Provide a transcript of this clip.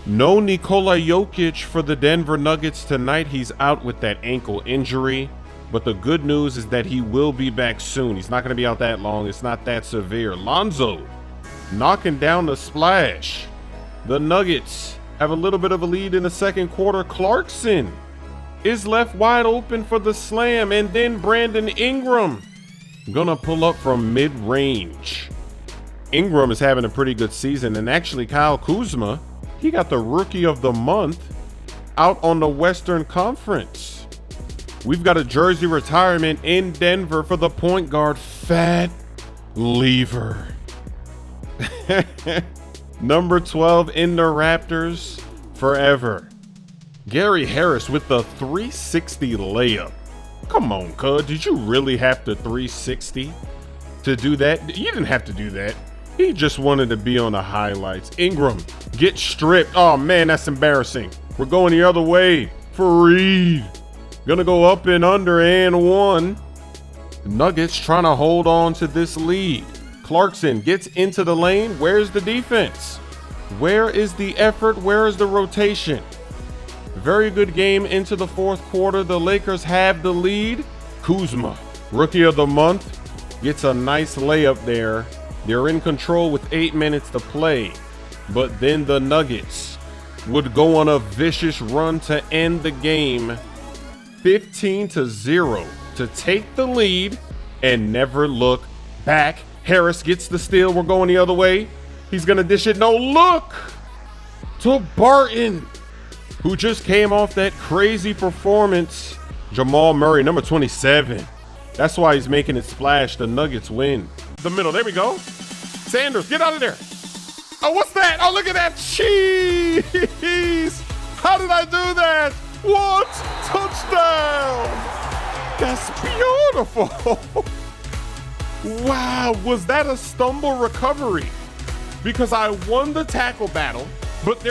No Nikola Jokic for the Denver Nuggets tonight. He's out with that ankle injury. But the good news is that he will be back soon. He's not going to be out that long. It's not that severe. Lonzo knocking down the splash. The Nuggets have a little bit of a lead in the second quarter. Clarkson is left wide open for the slam. And then Brandon Ingram gonna pull up from mid-range. Ingram is having a pretty good season. And actually Kyle Kuzma, he got the Rookie of the Month out on the Western Conference. We've got a jersey retirement in Denver for the point guard, Fat Lever. Number 12 in the Raptors forever. Gary Harris with the 360 layup. Come on, cuz, did you really have to 360 to do that? You didn't have to do that. He just wanted to be on the highlights. Ingram get stripped. Oh man, that's embarrassing. We're going the other way. Fareed gonna go up and under and one. Nuggets trying to hold on to this lead. Clarkson gets into the lane. Where's the defense? Where is the effort? Where is the rotation? Very good game into the fourth quarter. The Lakers have the lead. Kuzma, Rookie of the Month, gets a nice layup there. They're in control with 8 minutes to play. But then the Nuggets would go on a vicious run to end the game. 15-0 to take the lead and never look back. Harris gets the steal. We're going the other way. He's going to dish it. No, look to Barton, who just came off that crazy performance. Jamal Murray, number 27. That's why he's making it splash. The Nuggets win. The middle. There we go. Sanders, get out of there. Oh, what's that? Oh, look at that cheese. How did I do that? What? Touchdown! That's beautiful. Wow, was that a stumble recovery? Because I won the tackle battle, but there